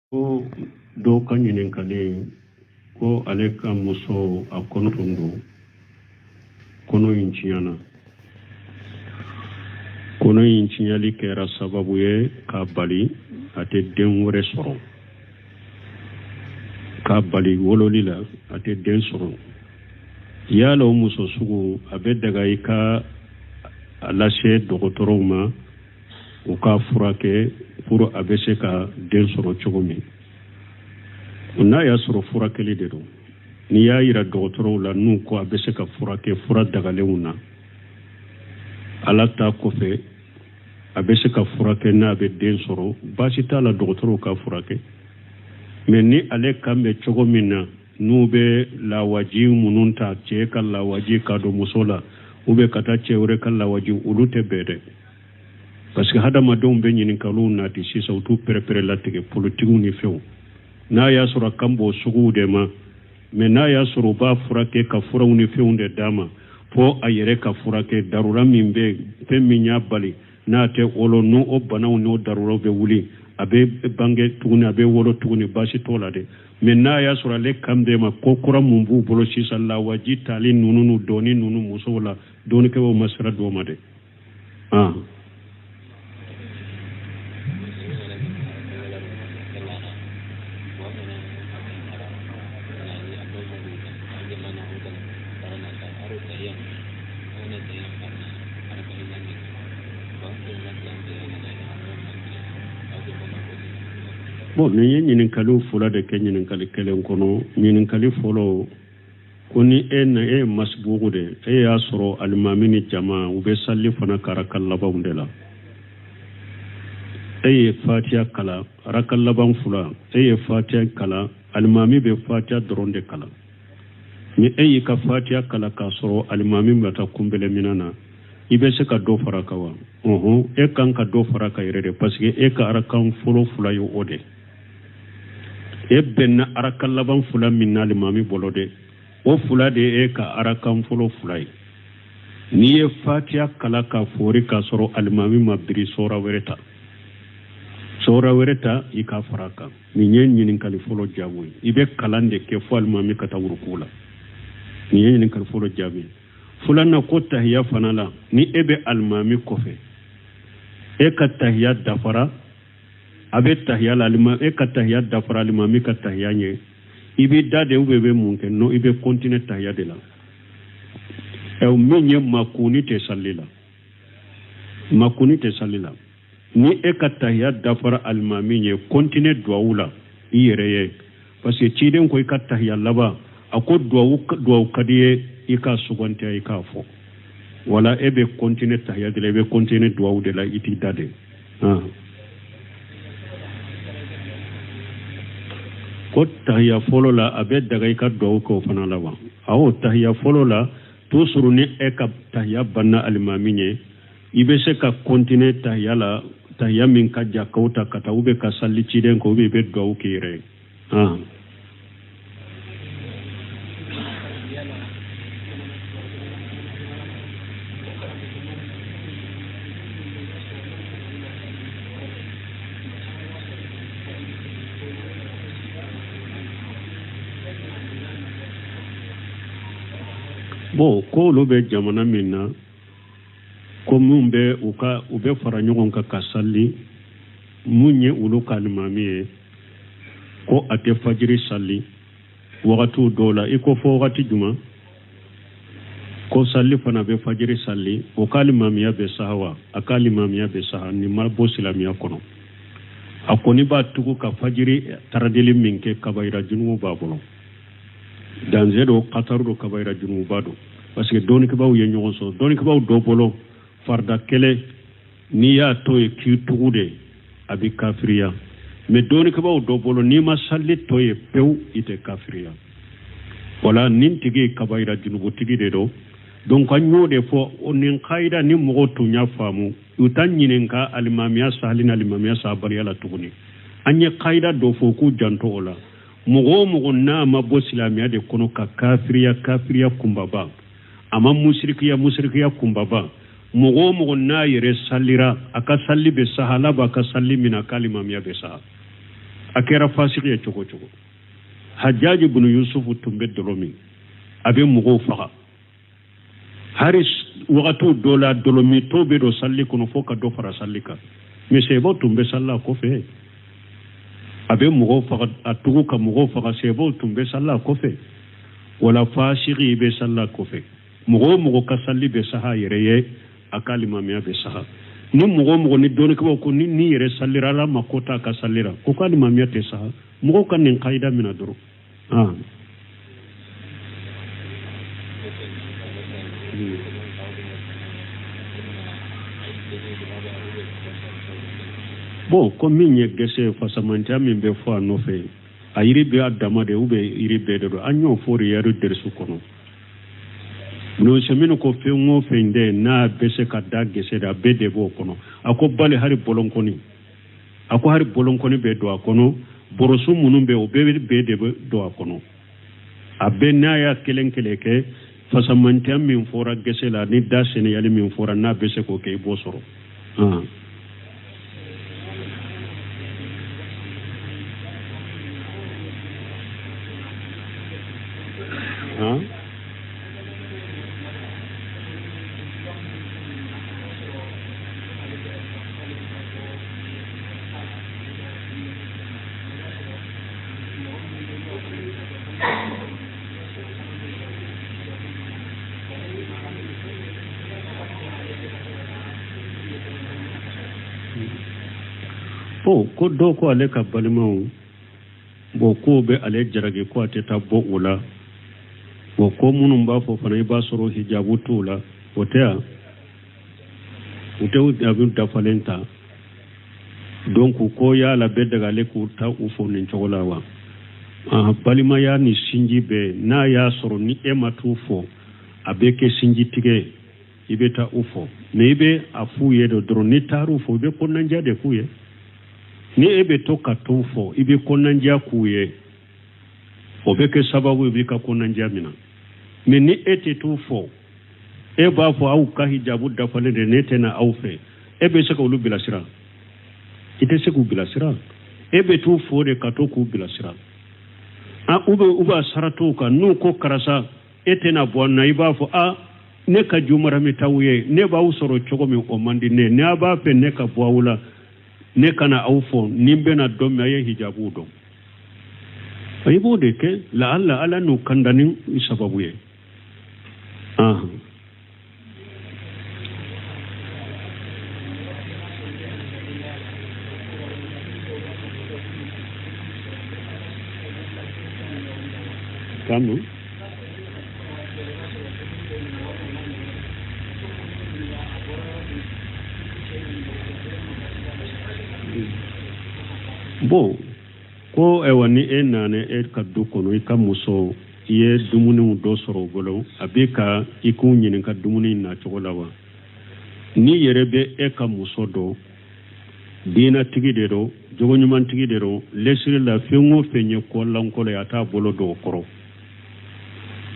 ko do kanyinen kale ko aleka muso a konotondo kono yinciyana kono yinciyali kɛra sababu ye ka bali a tɛ den wɛrɛ sɔrɔ ka bali wololi la a tɛ den sɔrɔ yala o muso sugu a bɛ daga i ka a lase dɔgɔtɔrɔw ma u ka furakɛ pour a bɛ se ka den sɔrɔ cogo min n'a y'a sɔrɔ furakɛli de don n'i y'a yira dɔgɔtɔrɔw la n'u ko a bɛ se ka furakɛ fura dagalenw na ala ta kɔfɛ a bɛ se ka furakɛ n'a bɛ den sɔrɔ baasi t'a la dɔgɔtɔrɔw ka furakɛ mais ni ale kan bɛ cogo min na n'u bɛ lawaji minnu ta cɛ ka lawaji ka don muso la ou bien ka taa cɛ wɛrɛ ka lawaji olu tɛ bɛɛ dɛ parce que hadamadenw bɛ ɲininkaliw nati sisan u t'u pɛrɛpɛrɛ latigɛ politigiw ni fɛnw n'a y'a sɔrɔ a kan b'o suguw de ma mais n'a y'a sɔrɔ u b'a furakɛ ka furaw ni fɛnw de d'a ma fo a yɛrɛ ka furakɛ darura min bɛ fɛn min y'a bali n'a tɛ wolo n'o o banaw n'o daruraw bɛ wuli a bɛ bange tuguni a bɛ wolo tuguni baasi t'o la dɛ mais n'a y'a sɔrɔ ale kan bɛ ma ko kura mun b'u bolo sisan lawaji tali ninnu n'u dɔɔni ninnu musow la dɔɔnikɛlaw ma sira d'o ma dɛ bon ni ye ɲininkaliw fula de kɛ ɲininkali kelen kɔnɔ ɲininkali fɔlɔ ko ni e ye masibugu de e y'a sɔrɔ alimami ni jama u bɛ sali fana ka raka labanw de la e ye fatiha kala raka laban fula e ye fatiha kala alimami bɛ fatiha dɔrɔn de kala ni e y'i ka fatiha kala k'a sɔrɔ alimami bɛ taa kunbɛlɛ mina na i bɛ se ka dɔ fara kan wa e kan ka dɔ fara kan yɛrɛ de parce que e ka arakan fɔlɔ fula ye o de e bɛnna arakan laban fula min na alimami bolo de o fula de e ka arakan fɔlɔ fula ye n'i ye fatiha kala ka fori k'a sɔrɔ alimami ma biri sɔra wɛrɛ ta i ka fara kan nin ye ɲininkali fɔlɔ jaabi ye i bɛ kalan de kɛ fo alimami ka taa ruku la nin ye ɲininkali fɔlɔ jaabi filanan ko tahiya fana la ni e bɛ alimami kɔfɛ e ka tahiya dafara a bɛ tahiya la e ka tahiya dafara alimami ka tahiya ɲɛ i bɛ da de ou bien i bɛ mun kɛ non i bɛ continuer tahiya de la min ye makuni tɛ sali la ni e ka tahiya dafara alimami ɲɛ continuer duwawu la i yɛrɛ ye parce que ciden ko i ka tahiya laban a ko duwawu ka di ye i ka sugantiya i k'a fɔ wala e bɛ continuer tahiya de la i bɛ continuer duwawu de la i t'i da de ko tahiya fɔlɔ la a bɛ daga i ka duwawu kɛ o fana la wa awɔ tahiya fɔlɔ la toujours ni e ka tahiya banna alimami ɲɛ i bɛ se ka continuer tahiya la tahiya min ka ja k'o ta ka taa ou bien ka sali ciden kɔ ou bien i bɛ duwawu k'i yɛrɛ ye bon ko olu bɛ jamana min na ko mun bɛ u bɛ fara ɲɔgɔn kan ka sali mun ye olu ka alimami ye ko a tɛ fajiri sali wagatiw dɔw la i ko fɔ wagati jumɛn ko sali fana bɛ fajiri sali o ka alimamiya bɛ saha wa a ka alimamiya bɛ saha ni ma bɔ silamɛya kɔnɔ a kɔni b'a tugu ka fajiri taradeli min kɛ kabayira junubu b'a bolo danger do kataru do kabayira junuba do parce que dɔɔnikɛbaw ye ɲɔgɔn sɔrɔ dɔɔnikɛbaw dɔ bolo farda kɛlɛ n'i y'a to ye k'i tugu de a bɛ kafiriya mais dɔɔnikɛbaw dɔ bolo n'i ma sali to ye pewu i tɛ kafiriya wala nin tigi ye kabayira junubutigi de do donc an y'o de fɔ nin kayida ni mɔgɔw tun y'a faamu u ta ɲininka alimamiya sahali ni alimamiya sahabaliya la tuguni an ye kayida dɔ fɔ k'u janto o la mɔgɔ o mɔgɔ n'a ma bɔ silamɛya de kɔnɔ ka kafiriya kunbaba a ma musirikiya kunbaba mɔgɔ o mɔgɔ n'a yɛrɛ salira a ka sali bɛ saha ala b'a ka sali min a ka alimamiya bɛ saha akera fasiki ya chogo chogo Hajjaj ibn Yusuf tumbe dolomi abe mugo faga haris waqatu dola dolomi tobe do salli kono foka do fara sallika mais sebo tumbe salla ko fe abe mugo faga atugo ka mugo faga sebo tumbe salla ko fe wala fasiki be salla ko fe mugo ka salli be saha yereye akali mamia be saha ni mugo ni doni ko ni yere sallira la makota ka sallira ko kali mamia te saha mugo kan nin qaida mina duru bon comme min ye gese fasamanta min be fo anofe ayiri be adama de ube iri be do anyo fori yaru dersu kono no semino ko fengo fende na bese kadda gese da be de bo kono ako bale hari bolonkoni be do akono borosu munun be o be de do akono abe na ya kelenkeleke fasamanta min fora gese la ni da sene yali min fora na bese ko ke bo soro ko do ko ale ka balimaw bo ko be ale jarage ko ateta bo ula bo ko munum ba fo fana ba soro hijabu tula hotea utew abin da falenta donc ko ya la be daga le ko ta ufo nin chogolawa balima ya ni sinji be na ya soro ni ematu fo abeke sinji tige ibeta ufo ne ibe afuye do droni taru fo be ko nanja de kuye ni ebe toka tufo ibi konanja kuye obeke sababu ibi ka konanja mina me ni ete tufo eba fo au ka hijabu da fale de netena aufe ebe seka ulu bilasira ite seku bilasira ebe tufo de katoku bilasira uba sarato ka nu ko karasa etena bonna iba fo ne ka jumara mitawuye ne ba usoro chogo mi omandi ne aba fe ne ka bwawula ne kana aufo nimbe na domme aye hijabu do ayibo de ke la alla ala no kandani sababu ye kamu bo ko ewani enane kaddu kono ikamuso ye dumuni do soro golo abika ikunyini ka dumuni na chogolawa ni yerebe kamuso do dina tigide do jogonyuman tigide do lesire la fengo fenye ko lankolo yata bolo do koro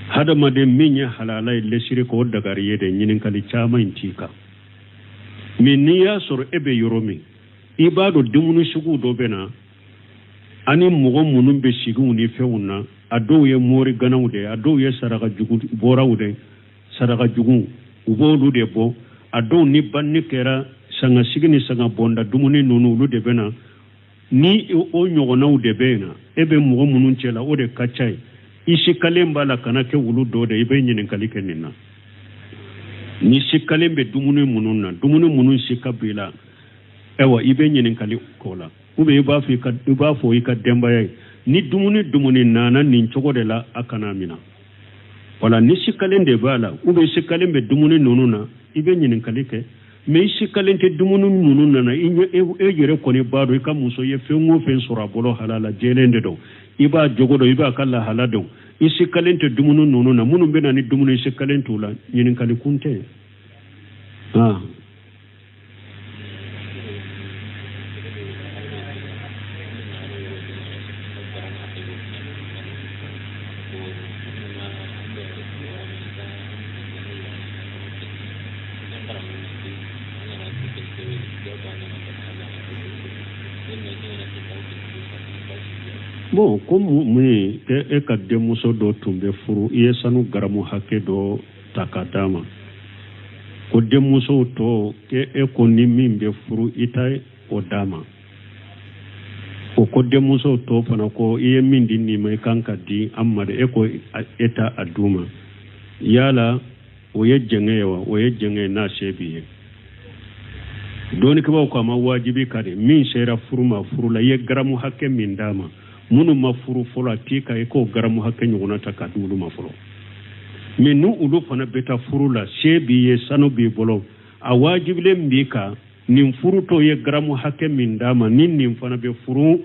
hada made minya halala lesire ko daga yede nyinin kali chama intika minniya soro ebe yoromi ibado dumuni shugu do bena ani mogo munun be sigu ni fewuna ado ye mori ganawde ado ye saraka jugu borawde saraka jugu ubolu de bo ado ni banni kera sanga sigini sanga bonda dumuni nonu lu de bena ni o nyogonaw de bena ebe mogo munun cela o de kachai isi kalemba la kana ke wulu do de ibe nyinin kalike nina ni sikalembe dumuni munun sikabila ewa ibe nyinin kali kola ube iba fo ika demba yai ni dumuni nana nin chogo de la akana mina wala ni sikalende bala ube sikalembe dumuni nonuna ibe nyinin kalike me sikalente dumuni mununa na inyo ejere koni bado ika muso ye fengo fen sura bolo halala jelende do iba jogodo iba kala halado isikalente dumuni nonuna munun bena ni dumuni sikalente ula nyinin kalikunte bon comme mun e ka denmuso dɔ tun bɛ furu i ye sanu garamu hakɛ dɔ ta ka d'a ma ko denmusow tɔ e ko ni min bɛ furu i ta o d'a ma o ko denmusow tɔ fana ko i ye min di nin ma i kan ka di an ma de e ko e ta a d'u ma yala o ye jɛngɛ ye wa o ye jɛngɛ n'a se b'i ye dɔɔnikɛbaw ko a ma wajibi ka de min sera furu ma furu la i ye garamu hakɛ min d'a ma minnu ma furu fɔlɔ a t'i ka i k'o garamu hakɛ ɲɔgɔnna ta k'a di olu ma fɔlɔ mais ni olu fana bɛ taa furu la se b'i ye sanu b'i bolo a wajibilen b'i kan nin furutɔ ye garamu hakɛ min d'a ma ni nin fana bɛ furu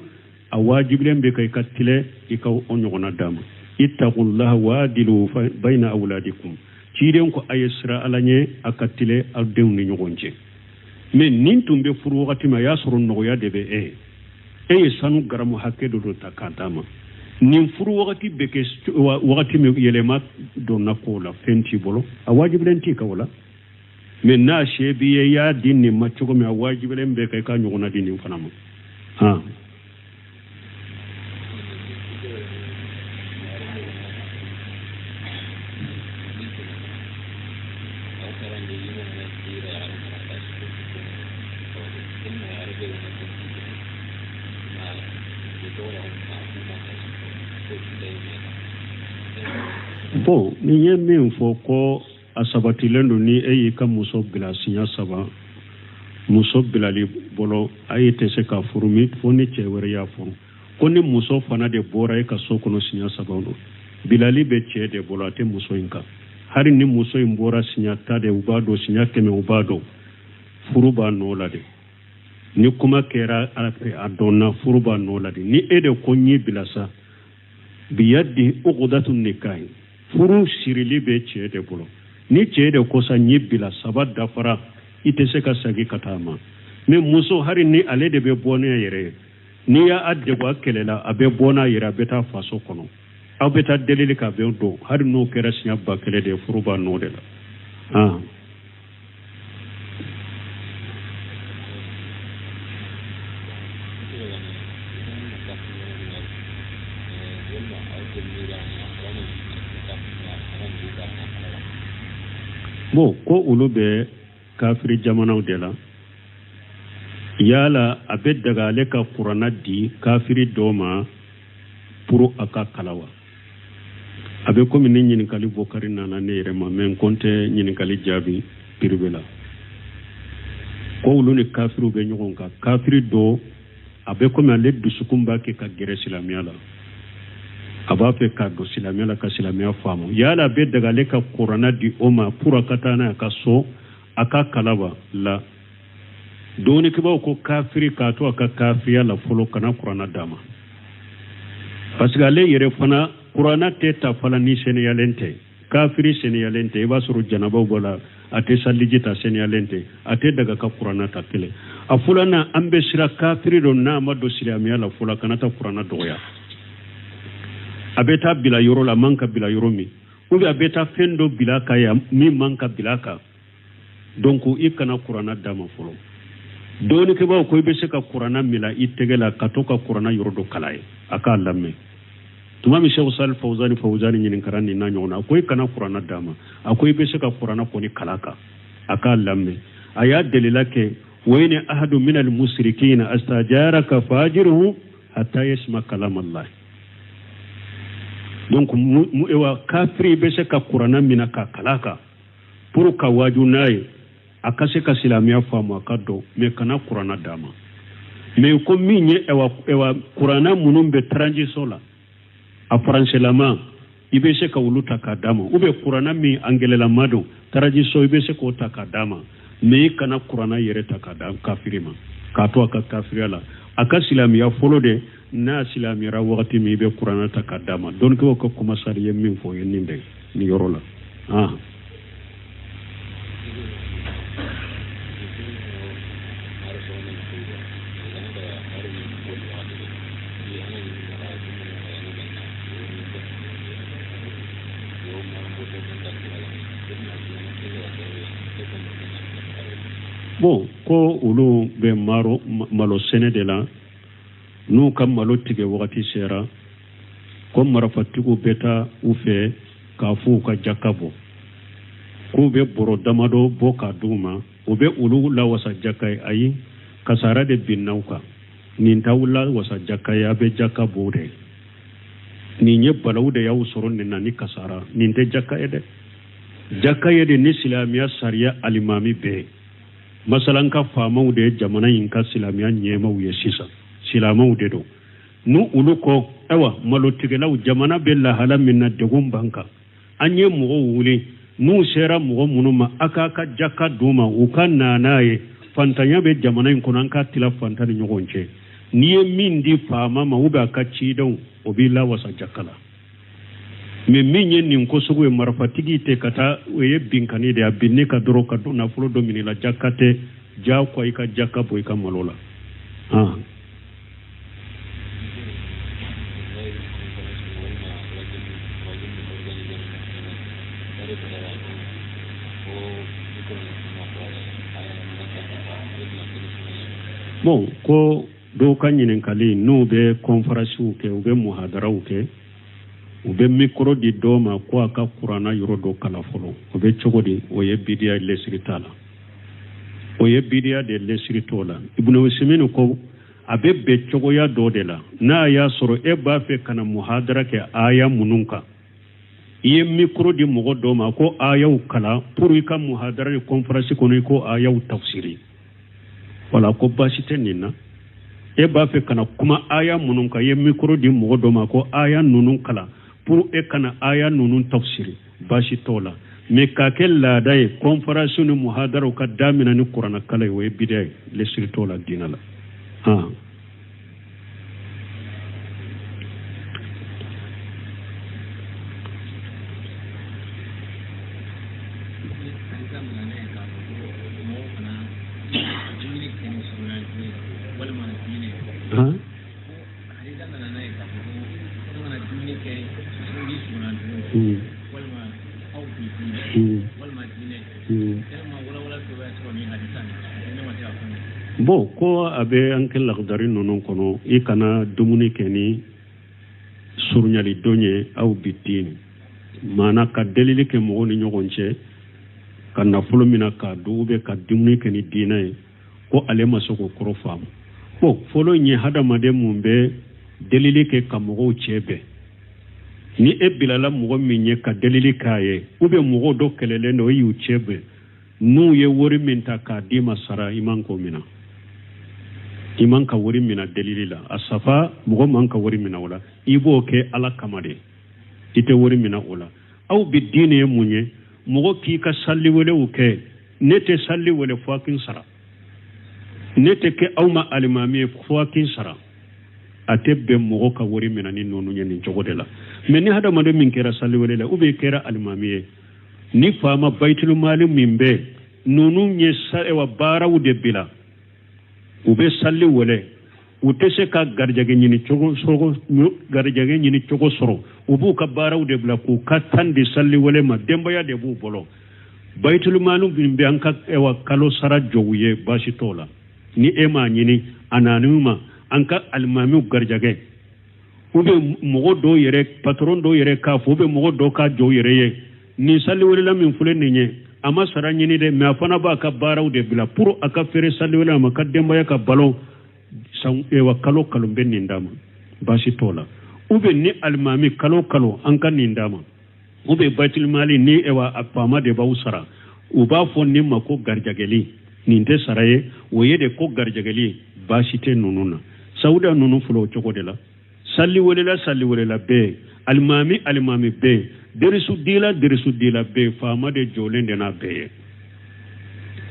a wajibilen bɛ ka i ka tile i ka o ɲɔgɔnna d'a ma ittaqullaha waadilu bayna awladikum ciiden ko a ye sira ala ɲɛ a ka tile aw denw ni ɲɔgɔn cɛ mais nin tun bɛ furu wagati ma a y'a sɔrɔ nɔgɔya de bɛ e ye sanu garamu hakɛ dɔ ta k'a d'a ma nin furu wagati bɛ kɛ wagati min yɛlɛma donna ko la fɛn t'i bolo a wajibilen t'i ka o la mais n'a se b'i ye i y'a di nin ma cogo min a wajibilen bɛ ka i ka ɲɔgɔnna di nin fana ma bon ni ye min fɔ ko a sabatilen don ni e y'i ka muso bila siɲɛ 3 muso bilali bolo a ye tɛ se ka furu min fo ni cɛ wɛrɛ y'a furu ko ni muso fana de bɔra e ka so kɔnɔ siɲɛ 3 don bilali bɛ cɛ de bolo a tɛ muso in kan hari ni muso in bɔra siɲɛ 10 de u b'a dɔn siɲɛ 100 u b'a dɔn furu b'a nɔ la de ni kuma kɛra a dɔnna furu b'a nɔ la de ni e de ko ɲi bila sa biyadi uqdatu nikah furu sirili bɛ cɛ de bolo ni cɛ de ko sa ɲi bila saba dafara i tɛ se ka sagi ka taa ma mais muso hari ni ale de bɛ bɔ n'a yɛrɛ ye n'i y'a degun a kɛlɛ la a bɛ bɔ n'a yɛrɛ a bɛ taa faso kɔnɔ aw bɛ taa delili k'a bɛ don hari n'o kɛra siɲɛ 1000 de furu b'a nɔ de la bon ko olu bɛ kafiri jamanaw de la yala a bɛ daga ale ka kuranna di kafiri dɔ ma pour a ka kalawa a bɛ komi ni ɲininkali bɔkari nana ne yɛrɛ ma mais n ko n tɛ ɲininkali jaabi piribe la ko olu ni kafiriw bɛ ɲɔgɔn kan kafiri dɔ a bɛ komi ale dusukun b'a kɛ ka gɛrɛ silamɛya la a b'a fɛ ka don silamɛya la ka silamɛya faamu yala a bɛ daga ale ka kuranna di o ma pour a ka taa n'a ye a ka so a ka kalawa la dɔɔnikɛbaw ko kafiri k'a to a ka kafiriya la fɔlɔ kana kuranna d'a ma parce que ale yɛrɛ fana kuranna tɛ ta fana ni seneyalen tɛ kafiri seneyalen tɛ i b'a sɔrɔ janabaw bɔ la a tɛ saliji ta seneyalen tɛ a tɛ daga ka kuranna ta kelen a filanan an bɛ sira kafiri dɔ n'a ma don silamɛya la fɔlɔ kana taa kuranna dɔgɔya a bɛ taa bila yɔrɔ la man ka bila yɔrɔ min ou bien a bɛ taa fɛn dɔ bila ka ya min man ka bila kan donc i kana kuranna d'a ma fɔlɔ dɔɔnikɛbaw ko i bɛ se ka kuranna mila i tɛgɛ la ka to ka kuranna yɔrɔ dɔ kala ye a k'a lamɛn tuma min Sheikh Salih Fawzani ɲininkara nin na ɲɔgɔn na a ko i kana kuranna d'a ma a ko i bɛ se ka kuranna kɔni kala kan a k'a lamɛn a y'a delila kɛ wa in ahadu min al-mushrikina astajaraka fajiruhu hatta yasma kalam Allah donc kafiri bɛ se ka kuranna mina ka kala kan pour ka waaju n'a ye a ka se ka silamɛya faamu a ka dɔn mais kana kuranna d'a ma mais ko min ye kuranna minnu bɛ transition la a faransilama i bɛ se ka olu ta k'a d'a ma ou bien kuranna min anglais-lama don transition i bɛ se k'o ta k'a d'a ma mais i kana kuranna yɛrɛ ta k'a d'a kafiri ma k'a to a ka kafiriya la a ka silamɛya fɔlɔ de n'a silamɛyara wagati min i bɛ kuranna ta k'a d'a ma dɔɔnikɛbaw ka komasari ye min fɔ o ye nin de nin yɔrɔ la bon ko olu bɛ malo sɛnɛ de la n'u ka malo tigɛ wagati sera ko marafatigiw bɛ taa u fɛ k'a fɔ u ka jaka bɔ k'u bɛ bɔrɔ damadɔ bɔ k'a d'u ma u bɛ olu lawasa jaka ye ayi kasara de binna u kan nin t'aw lawasa jaka ye a bɛ jaka bɔ de nin ye balawu de y'aw sɔrɔ nin na ni kasara nin tɛ jaka ye dɛ jaka ye de ni silamɛya sariya alimami bɛɛ masalan ka faamaw de ye jamana in ka silamɛya ɲɛmaw ye sisan silamɛw de don n'u olu kɔ ayiwa malotigɛlaw jamana bɛ lahala min na degun b'an kan an ye mɔgɔw wuli n'u sera mɔgɔ minnu ma a k'a ka jaka d'u ma u ka na n'a ye fantanya bɛ jamana in kɔnɔ an ka tila fantan ni ɲɔgɔn cɛ n'i ye min di faama ma ou bien a ka cidenw o b'i lawasa jaka la mais min ye nin ko sugu ye marifatigi tɛ ka taa o ye binkani de a binne ka dɔrɔn ka nafolo dɔ minɛ i la jaka tɛ diyagoya i ka jaka bɔ i ka malo la bon ko dɔw ka ɲininkali n'u bɛ conférencew kɛ u bɛ muhadaraw kɛ u bɛ micro di dɔw ma ko a ka kuranna yɔrɔ dɔ kala fɔlɔ o bɛ cogo di o ye bidiya lɛsiri t'a la o ye bidiya de lɛsiri t'o la Ibn Usaymin ko a bɛ bɛn cogoya dɔ de la n'a y'a sɔrɔ e b'a fɛ ka na muhadara kɛ aya minnu kan i ye micro di mɔgɔ dɔw ma ko ayaw kala pour i ka muhadara ni conférence kɔnɔ i ko ayaw tafsiri wala ko baasi tɛ nin na e b'a fɛ kana kuma aya minnu kan i ye micro di mɔgɔ dɔ ma ko aya ninnu kala pour e kana aya ninnu tafsiri baasi t'o la mais k'a kɛ laada ye conférence ni muhadaraw ka damina ni kuranna kala ye o ye bidiya ye lɛsiri t'o la diinɛ la bon ko a bɛ an kɛ lagdari ninnu kɔnɔ i kana dumuni kɛ ni surunyalidon ye aw bi diin maana ka delili kɛ mɔgɔw ni ɲɔgɔn cɛ ka nafolo mina k'a dun ou bien ka dumuni kɛ ni diinɛ ye ko ale ma se k'o kɔrɔ faamu bon fɔlɔ in ye hadamaden mun bɛ delili kɛ ka mɔgɔw cɛ bɛn ni e bilala mɔgɔ min ye ka delili k'a ye ou bien mɔgɔw dɔ kɛlɛlen don e y'u cɛ bɛn n'u ye wari min ta k'a d'i ma sara i man k'o minɛ i man ka wari minɛ delili la a safa mɔgɔ man ka wari minɛ o la i b'o kɛ ala kama de i tɛ wari minɛ o la aw bi diinɛ ye mun ye mɔgɔ k'i ka sali welew kɛ ne tɛ sali wele fo a k'i sara ne tɛ kɛ aw ma alimami ye fo a k'i sara a tɛ bɛn mɔgɔ ka wari minɛ ni ninnu ye nin cogo de la mais ni hadamaden min kɛra sali wele la ou bien kɛra alimami ye ni faama bayitul mali min bɛ ninnu ye baaraw de bila u bɛ sali wele u tɛ se ka garijɛgɛ ɲini cogo sɔrɔ u b'u ka baaraw de bila k'u ka tan di sali wele ma denbaya de b'u bolo bayitul mali min bɛ an ka kalo sara jɔ u ye baasi t'o la ni e m'a ɲini a naaniw ma an ka alimamiw garijɛgɛ ou bien mɔgɔ dɔw yɛrɛ patron dɔw yɛrɛ k'a fɔ ou bien mɔgɔ dɔw k'a jɔ u yɛrɛ ye nin sali welela min filɛ nin ye a ma sara ɲini dɛ mais a fana b'a ka baaraw de bila pour a ka feere sali welela ma ka denbaya ka balo kalo kalo bɛ nin d'a ma baasi t'o la ou bien ni alimami kalo kalo an ka nin d'a ma ou bien bayitul mali ni a faama de b'aw sara u b'a fɔ nin ma ko garijɛgɛli nin tɛ sara ye o ye de ko garijɛgɛli baasi tɛ ninnu na sawuda ninnu filɛ o cogo de la sali welela bɛɛ alimami bɛɛ derisu dila bɛɛ faama de jɔlen de n'a bɛɛ ye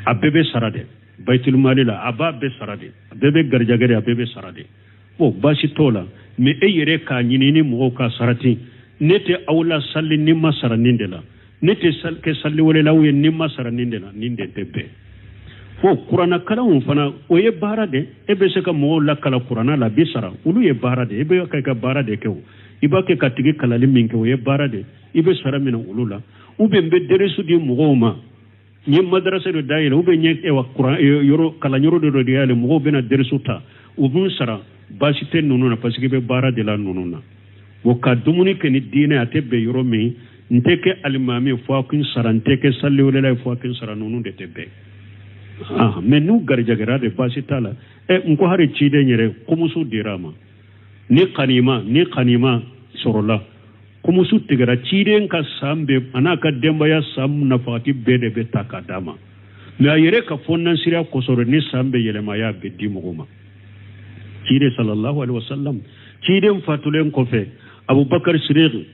a bɛɛ bɛ sara de bayitul mali la a b'a bɛɛ sara de a bɛɛ bɛ garijɛgɛ de a bɛɛ bɛ sara de bon baasi t'o la mais e yɛrɛ k'a ɲini ni mɔgɔw ka sarati ne tɛ aw la sali ni ma sara nin de la ne tɛ kɛ sali welelaw ye ni ma sara nin de la nin de tɛ bɛn fo kuranna kalanw fana o ye baara de e bɛ se ka mɔgɔw lakala kuranna la bi sara olu ye baara de e bɛ ka baara de kɛ o i b'a kɛ ka tigi kalali min kɛ o ye baara de i bɛ sara minɛ olu la ou bien n bɛ derisu di mɔgɔw ma n ye madarasa dɔ dayɛlɛ ou bien n ye kalanyɔrɔ dɔ dayɛlɛ mɔgɔw bɛna derisu ta u b'u sara basi te nunu na parce que be bara de la nunu na wo ka dumuni ke ni dine ate be yoro mi nteke alimami fo akin sarante ke salli wala fo akin saranunu de tebe mais nu garjagara de basi tala nko hari chide nyere kumusu dirama ni kanima sorola kumusu tigara chide ka sambe anaka demba ya sam na fati bede be takadama mais ayere ka fonnan sira ko soro ni sambe yelema ya be dimuguma chide sallallahu alaihi wasallam chide fatulen ko fe abubakar siddiq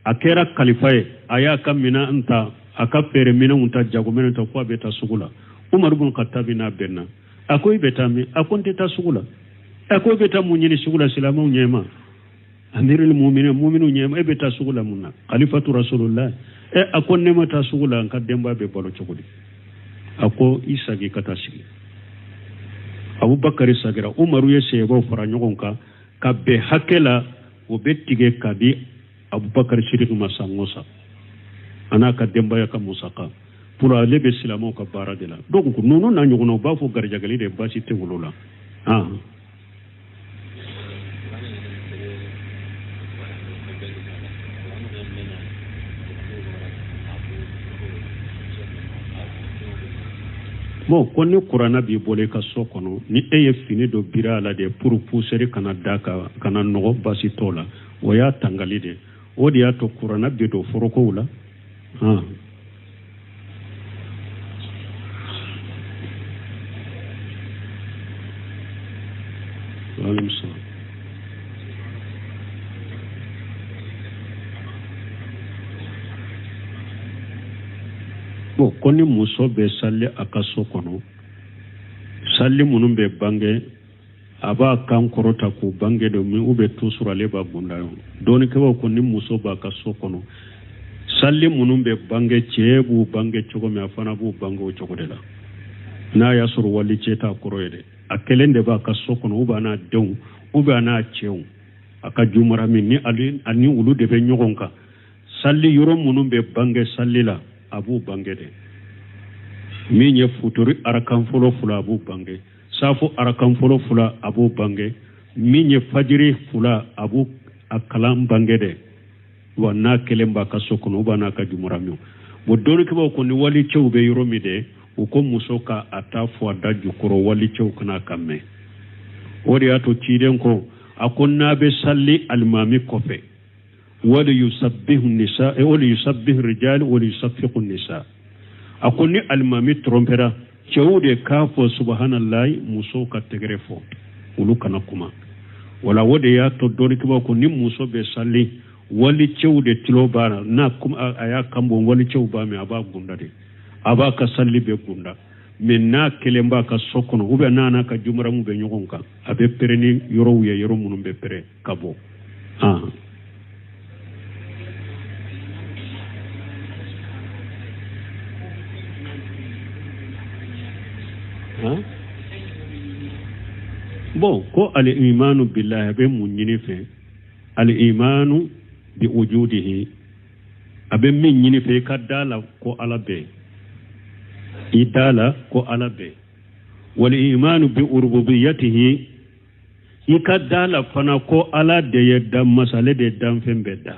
akera khalifaye aya kamina anta aka pere mina unta jagomena to kwa beta sugula umar ibn khattab na benna akoy beta mi akonte ta sugula akoy beta munyini sugula silamu nyema amirul mu'minu nyema beta sugula munna khalifatu rasulullah akonne mata sugula ka demba be bolo chokudi ako isa gi katashigi abubakar sagira umaru yese go fara nyogonka ka be hakela o bettige kadi abubakar shirik masangosa ana ka demba ya ka musaka pour aller be silamo ka bara de la donc nunu na nyogono ba fo garjagali de basi te wolola bon konni qur'ana bi bole ka so kono ni eye fini do bira la de pour pousser kana daka kana no basi tola waya tangalide odi ato qur'ana bi do foroko wala bon konni muso be salli akaso kono salli munum be bange aba kan korota ku bange do mi ube to surale ba bundayo doni ke ko ni muso ba kaso kono salli munum be bange cebu bange chogo me afana bu bango chogo de la na ya sur wali ceta koroyede akelende ba kaso kono uba na dew uba na cew aka jumara min ni ani ulu de be nyogonka salli yoro munum be bange salli la abu bange de mi nye futuri arakan folo fula abu bange safo arakan folo fula abu bange mi nye fajiri fula abu akalam bange de wa na kelemba ka sokono ba na ka jumuramiyo bo doni ke ba ko ni wali cew be yoro mi de o ko musoka ata fo da jukuro wali cew kana kamme wori ato ciden ko akonna be salli almami kofe wala yusabbihu nisa wala yusabbihu rijal wala yusaffiqu nisa akonni almami trompera cewde kafo subhanallahi muso ka tegrefo ulu kana kuma wala wode ya to doni kiba ko ni muso be salli wali cewde tilobara na kuma aya kambo wali cewba me aba gunda de aba ka salli be gunda men na kelemba ka sokono ube nana ka jumra mu be nyogonka abe pereni yoro wuye yoro munum be pere kabo bon ko al imanu billahi be munyini fe al imanu bi wujudihi abe min nyini fe kadala ko alabe idala ko alabe wal imanu bi urububiyyatihi ikadala fana ko ala de yedda masale de dan fembedda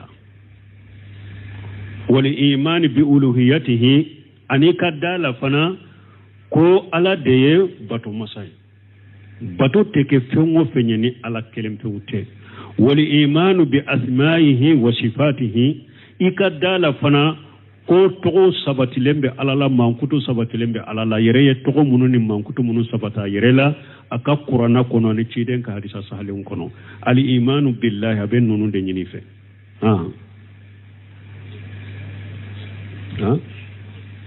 wal imanu bi uluhiyyatihi ani kadala fana ko ala de ye bato masai bato teke fengo fenyeni ala kelempe ute wali imanu bi asma'ihi wa sifatihi ikadala fana ko togo sabatilembe ala la mankutu sabatilembe ala la yereye togo mununi mankutu munu sabata yerela aka qur'ana kono ni ciden ka hadisa sahalun kono ali imanu billahi aben nunu de nyini fe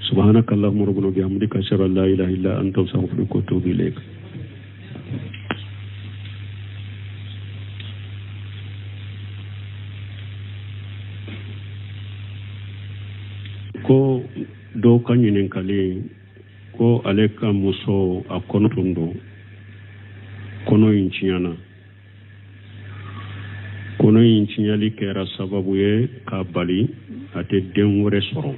سبحانك اللهم ربنا وبحمدك اشهد ان لا اله الا انت استغفرك واتوب اليك ko do kanyinen kale ko aleka muso akono tundo kono inchiana kono inchiali kera sababu ye ka bali ate denwore soro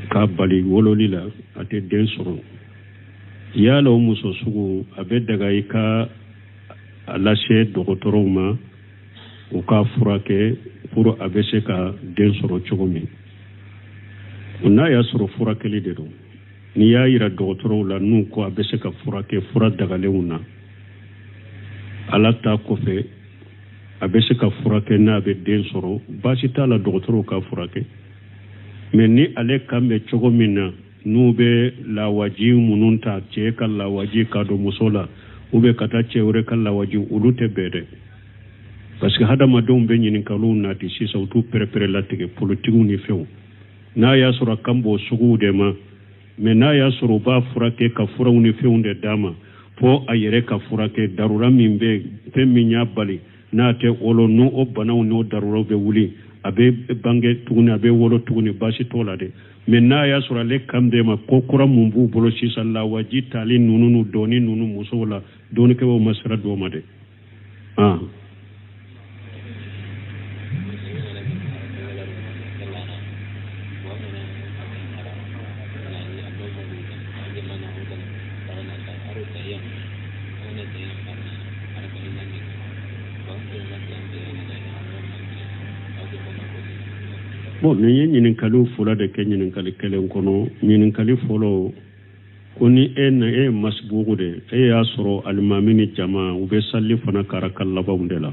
ka bali wololi la ate den soro yalo muso sugu abe daga ika a lase dɔgɔtɔrɔw ma u ka furakɛ pour a bɛ se ka den sɔrɔ cogo min n'a y'a sɔrɔ furakɛli de don n'i y'a yira dɔgɔtɔrɔw la n'u ko a bɛ se ka furakɛ fura dagalenw na ala ta kɔfɛ a bɛ se ka furakɛ n'a bɛ den sɔrɔ baasi t'a la dɔgɔtɔrɔw ka furakɛ mais ni ale kan bɛ cogo min na n'u bɛ lawaji minnu ta cɛ ka lawaji ka don muso la ou bien ka taa cɛ wɛrɛ ka lawaji olu tɛ bɛɛ dɛ parce que hadamadenw bɛ ɲininkaliw nati sisan u t'u pɛrɛpɛrɛ latigɛ politigiw ni fɛnw n'a y'a sɔrɔ a kan b'o suguw de ma mais n'a y'a sɔrɔ u b'a furakɛ ka furaw ni fɛnw de d'a ma fo a yɛrɛ ka furakɛ darura min bɛ fɛn min y'a bali n'a tɛ wolo n'o o banaw n'o daruraw bɛ wuli a bɛ bange tuguni a bɛ wolo tuguni baasi t'o la dɛ mais n'a y'a sɔrɔ ale kan bɛ ma ko kura mun b'u bolo sisan lawaji tali ninnu n'u dɔɔni ninnu musow la dɔɔnikɛlaw ma sira d'o ma dɛ bon ni ye ɲininkaliw fɔlɔ de kɛ ɲininkali kelen kɔnɔ ɲininkali fɔlɔ ko ni e ye masibugu de e y'a sɔrɔ alimami ni jama u bɛ sali fana ka araka labanw de la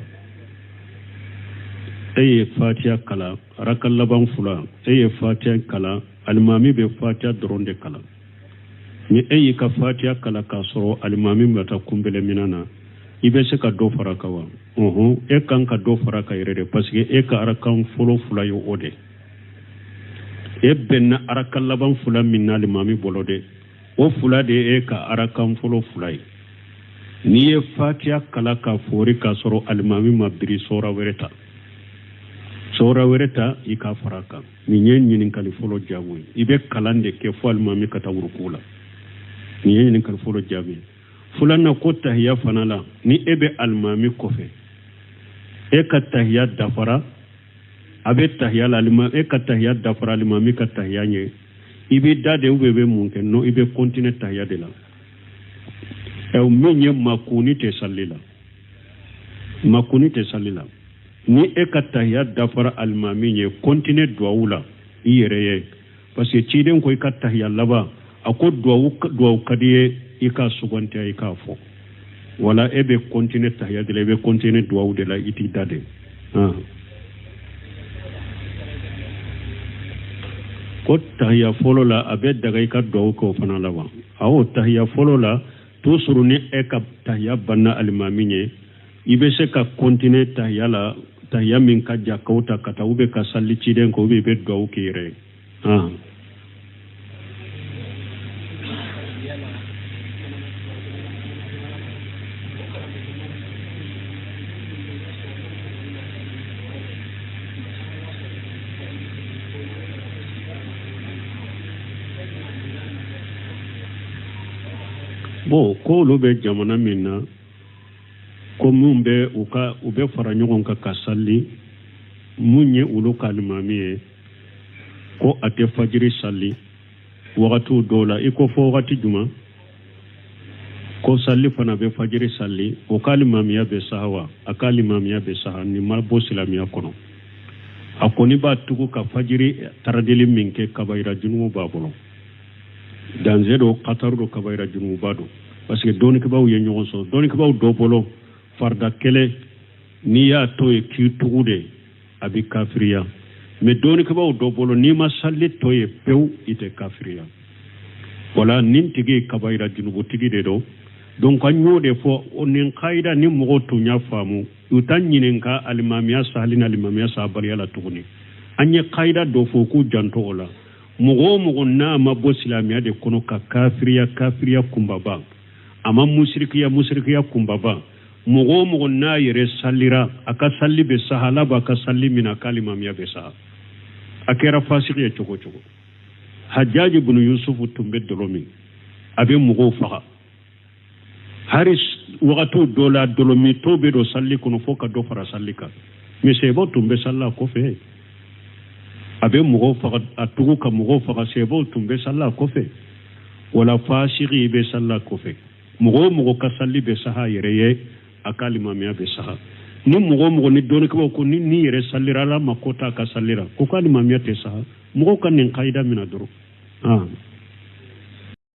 e ye fatiha kalan araka laban fila e ye fatiha kalan alimami bɛ fatiha dɔrɔn de kalan ni e y'i ka fatiha kalan k'a sɔrɔ alimami bɛ taa kunbɛlɛ minan na i bɛ se ka dɔ fara kan wa e kan ka dɔ fara kan yɛrɛ de parce que e ka arakan fɔlɔ fila ye o de e bɛnna araka laban fila min na alimami bolo de o fila de e ka arakan fɔlɔ fila ye n'i ye fatiha kalan ka fori k'a sɔrɔ alimami ma biri sɔra wɛrɛ ta i ka fara kan nin ye ɲininkali fɔlɔ jaabi ye i bɛ kalan de kɛ fo alimami ka taa ruku la nin ye ɲininkali fɔlɔ jaabi ye filanan ko tahiya fana la ni e bɛ alimami kɔfɛ e ka tahiya dafara a bɛ tahiya la e ka tahiya dafara alimami ka tahiya ɲɛ i bɛ da de ou bien i bɛ mun kɛ non i bɛ continuer tahiya de la min ye makuni tɛ sali la ni e ka tahiya dafara alimami ɲɛ continuer duwawu la i yɛrɛ ye parce que ciden ko i ka tahiya laban a ko duwawu ka di ye i ka sugantiya i k'a fɔ wala e bɛ continuer tahiya de la i bɛ continuer duwawu de la i t'i da de ko tahiya fɔlɔ la a bɛ daga i ka duwawu kɛ o fana la wa awɔ tahiya fɔlɔ la toujours ni e ka tahiya banna alimami ɲɛ i bɛ se ka continuer tahiya la tahiya min ka ja k'o ta ka taa ou bien ka sali ciden kɔ ou bien i bɛ duwawu k'i yɛrɛ ye bon ko olu bɛ jamana min na ko mun bɛ u bɛ fara ɲɔgɔn kan ka sali mun ye olu ka alimami ye ko a tɛ fajiri sali wagatiw dɔw la i ko fɔ wagati jumɛn ko sali fana bɛ fajiri sali o ka alimamiya bɛ saha wa a ka alimamiya bɛ saha ni ma bɔ silamɛya kɔnɔ a kɔni b'a tugu ka fajiri taradeli min kɛ kabayira junubu b'a bolo danze do kataru do kabayira junuba do parce que dɔɔnikɛbaw ye ɲɔgɔn sɔrɔ dɔɔnikɛbaw dɔ bolo farda kɛlɛ n'i y'a to ye k'i tugu de a bɛ kafiriya mais dɔɔnikɛbaw dɔ bolo n'i ma sali to ye pewu i tɛ kafiriya wala nin tigi ye kabayira junubutigi de do donc an y'o de fɔ nin kayida ni mɔgɔw tun y'a faamu u ta ɲininka alimamiya sahali ni alimamiya sahabaliya la tuguni an ye kayida dɔ fɔ k'u janto o la mɔgɔ o mɔgɔ n'a ma bɔ silamɛya de kɔnɔ ka kafiriya kunbaba a ma musirikiya kunbaba mɔgɔ o mɔgɔ n'a yɛrɛ salira a ka sali bɛ saha ala b'a ka sali min a ka alimamiya bɛ saha a kɛra fasiki ye cogo cogo Hajjaji ibn Yusufu tun bɛ dɔlɔ min a bɛ mɔgɔw faga hari wagatiw dɔ la dɔlɔmitɔ bɛ don sali kɔnɔ fo ka dɔ fara sali kan misɛbaw tun bɛ sali a kɔfɛ a bɛ mɔgɔw faga a tugu ka mɔgɔw faga sɛbaw tun bɛ sali a kɔfɛ wala fasiki bɛ sali a kɔfɛ mɔgɔ o mɔgɔ ka sali bɛ saha yɛrɛ ye a ka limamiya bɛ saha ni mɔgɔ o mɔgɔ ni dɔnnikabaw ko ni yɛrɛ salira ala ma ko t'a ka salira ko ka limamiya tɛ saha mɔgɔw ka nin kayida minɛ dɔrɔn